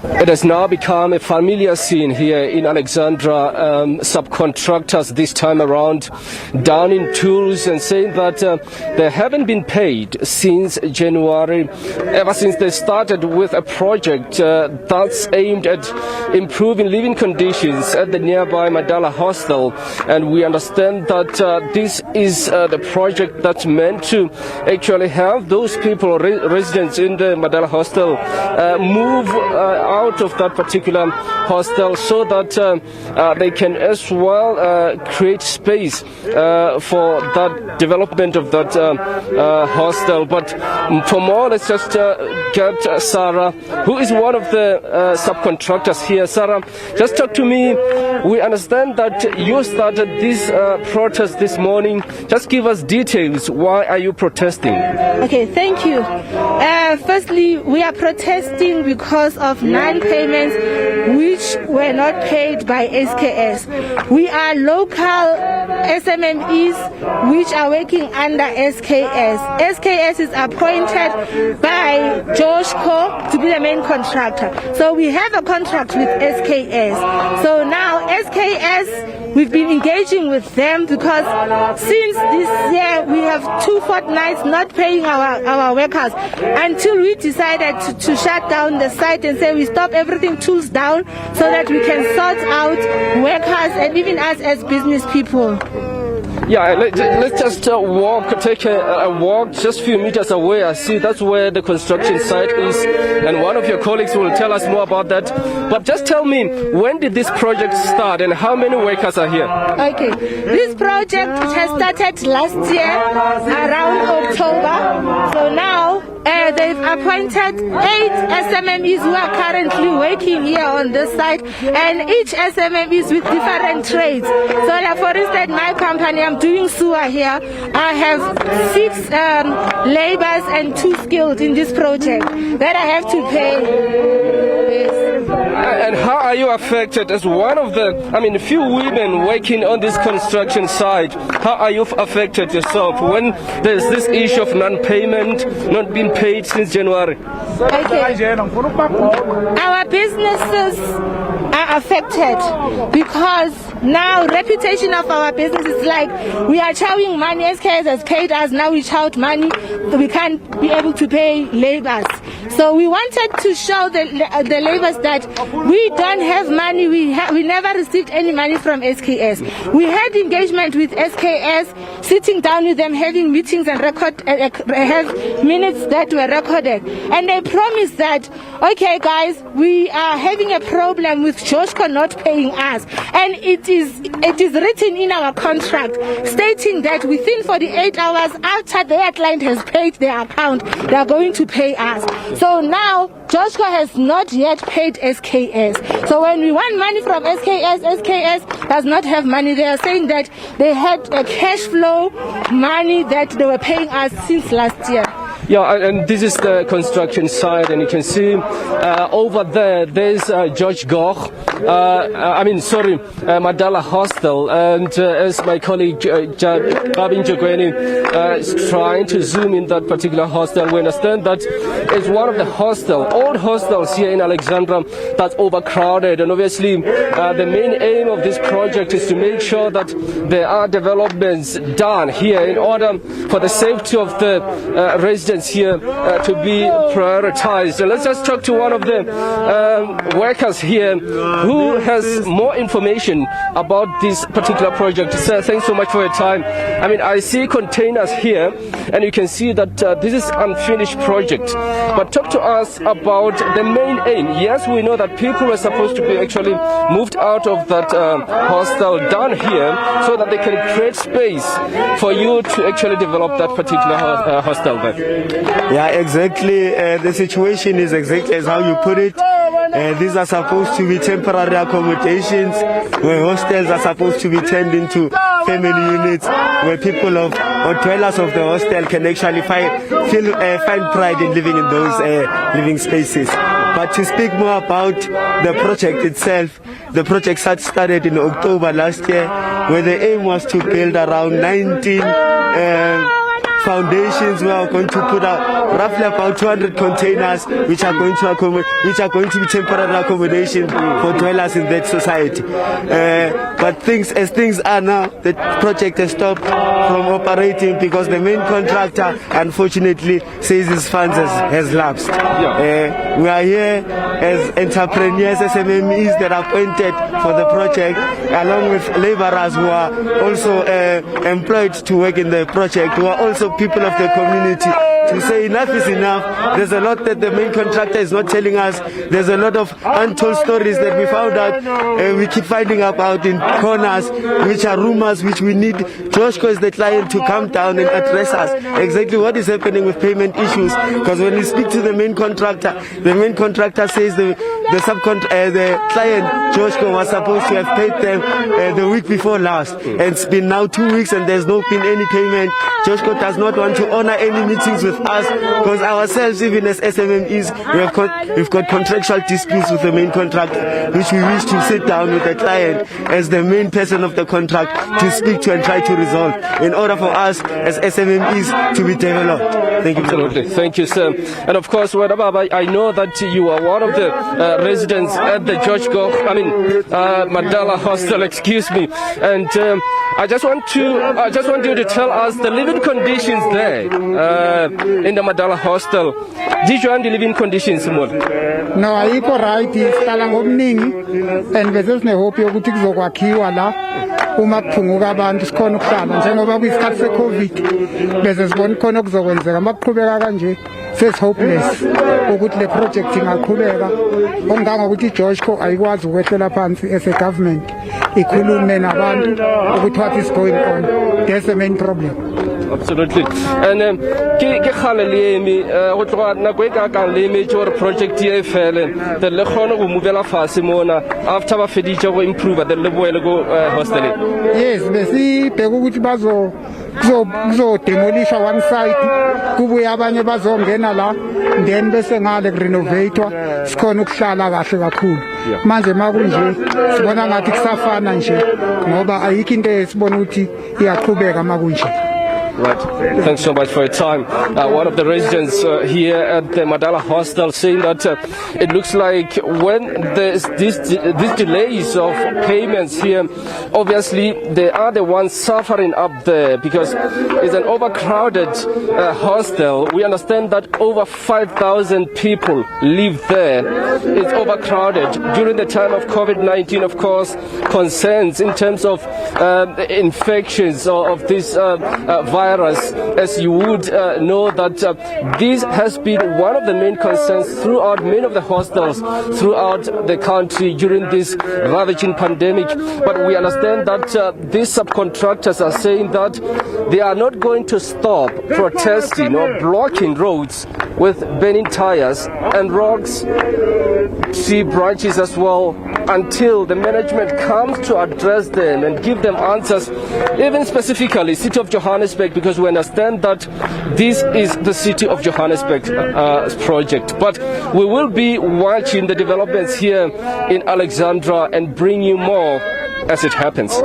It has now become a familiar scene here in Alexandra. Subcontractors this time around down in tools and saying that they haven't been paid since January, ever since they started with a project that's aimed at improving living conditions at the nearby Madala Hostel. And we understand that this is the project that's meant to actually have those people, residents in the Madala Hostel, move out of that particular hostel so that they can as well create space for that development of that hostel. But for more, let's just get Sarah, who is one of the subcontractors here. Sarah, just talk to me. We understand that you started this protest this morning. Just give us details. Why are you protesting? Okay, thank you. Firstly, we are protesting because of non-payments which were not paid by SKS. We are local SMMEs which are working under SKS. SKS is appointed by Joshko to be the main contractor. So we have a contract with SKS. So now SKS, we've been engaging with them because since this year we have 2 fortnights not paying our workers until we decided to shut down the site and say we stop everything tools down so that we can sort out workers and even us as business people. Yeah, let's just take a walk just a few meters away. I see that's where the construction site is, and one of your colleagues will tell us more about that. But just tell me, when did this project start and how many workers are here? Okay, this project has started last year around October. So now they've appointed 8 SMMEs who are currently working here on this site, and each SMME is with different trades. So like for instance, my company, I'm doing sewer here. I have 6 laborers and 2 skilled in this project that I have to pay. Yes. And how are you affected as one of the, few women working on this construction site? How are you affected yourself when there's this issue of non-payment, not being paid since January? Okay. Our businesses are affected because now reputation of our business is like we are chowing money. SKS has paid us, now we chow money. We can't be able to pay laborers. So we wanted to show the laborers that we don't have money. We never received any money from SKS. We had engagement with SKS, sitting down with them, having meetings and have minutes that were recorded. And they promised that, okay guys, we are having a problem with Joshko not paying us. And it is written in our contract stating that within 48 hours after their client has paid their account, they are going to pay us. So now Joshko has not yet paid SKS. So when we want money from SKS does not have money. They are saying that they had a cash flow money that they were paying us since last year. Yeah, and this is the construction site, and you can see over there's George Goch, Madala Hostel, and as my colleague Gabin Jogweni is trying to zoom in that particular hostel, we understand that it's one of the old hostels here in Alexandra that's overcrowded, and obviously the main aim of this project is to make sure that there are developments done here in order for the safety of the residents here to be prioritized. So let's just talk to one of the workers here who has more information about this particular project. Sir, thanks so much for your time. I see containers here, and you can see that this is unfinished project. But talk to us about the main aim. Yes, we know that people were supposed to be actually moved out of that hostel down here so that they can create space for you to actually develop that particular hostel there. Yeah, exactly. The situation is exactly as how you put it. These are supposed to be temporary accommodations where hostels are supposed to be turned into family units where people or dwellers of the hostel can actually find pride in living in those living spaces. But to speak more about the project itself, the project started in October last year, where the aim was to build around 19 foundations. We are going to put out roughly about 200 containers, which are going to be temporary accommodation for dwellers in that society. But as things are now, the project has stopped from operating because the main contractor, unfortunately, says his funds has lapsed. We are here as entrepreneurs, SMMEs that are appointed for the project, along with laborers who are also employed to work in the project, who are also people of the community, to say enough is enough. There's a lot that the main contractor is not telling us. There's a lot of untold stories that we found out, we keep finding about in corners, which are rumors, which we need Joshko as the client to come down and address us exactly what is happening with payment issues. Because when we speak to the main contractor says the client Joshko was supposed to have paid them the week before last, and it's been now 2 weeks and there's not been any payment. Joshko does not want to honor any meetings with us because ourselves, even as SMMEs, we've got contractual disputes with the main contractor, which we wish to sit down with the client as the main person of the contract to speak to and try to resolve in order for us as SMMEs to be developed. Thank you. Absolutely. Thank you, sir. And of course, I know that you are one of the residents at the Madala Hostel, excuse me. And I just want you to tell us the living conditions there in the Madala Hostel. Did you the living conditions more? No, ayikho right, isihlala ngobuningi and besesine hope yokuthi kuzokwakhiwa la uma kuphunguka abantu sikhona ukuhlala njengoba kuyisikhathi se-COVID bese sibona khona okuzokwenzeka makuqhubeka kanje sesi-hopeless ukuthi le project ingaqhubeka okungangokuthi iJoshko ayikwazi ukwehlela phansi as a government ikhulume nabantu ukuthi what is going on. That's the main problem. Absolutely. And ke khale le emi go tloga nako e ka kang le emi gore project e fele the le khona go movela fase mona after ba feditse go improve the le boele go hostel. Yes, besibheka ukuthi kuzo demolisha one side kubuye abanye bazongena la then bese ngale renovator sikhona ukuhlala kahle kakhulu. Manje makunje sibona ngathi kusafana nje ngoba ayikho into esibona ukuthi iyaqhubeka makunje. Right. Thanks so much for your time. One of the residents here at the Madala Hostel saying that it looks like when there's these delays of payments here, obviously they are the ones suffering up there because it's an overcrowded hostel. We understand that over 5,000 people live there. It's overcrowded. During the time of COVID-19, of course, concerns in terms of infections of this virus, as you would know that this has been one of the main concerns throughout many of the hostels throughout the country during this ravaging pandemic. But we understand that these subcontractors are saying that they are not going to stop protesting or blocking roads with burning tires and rocks, tree branches as well, until the management comes to address them and give them answers, even specifically City of Johannesburg, because we understand that this is the City of Johannesburg project. But we will be watching the developments here in Alexandra and bring you more as it happens.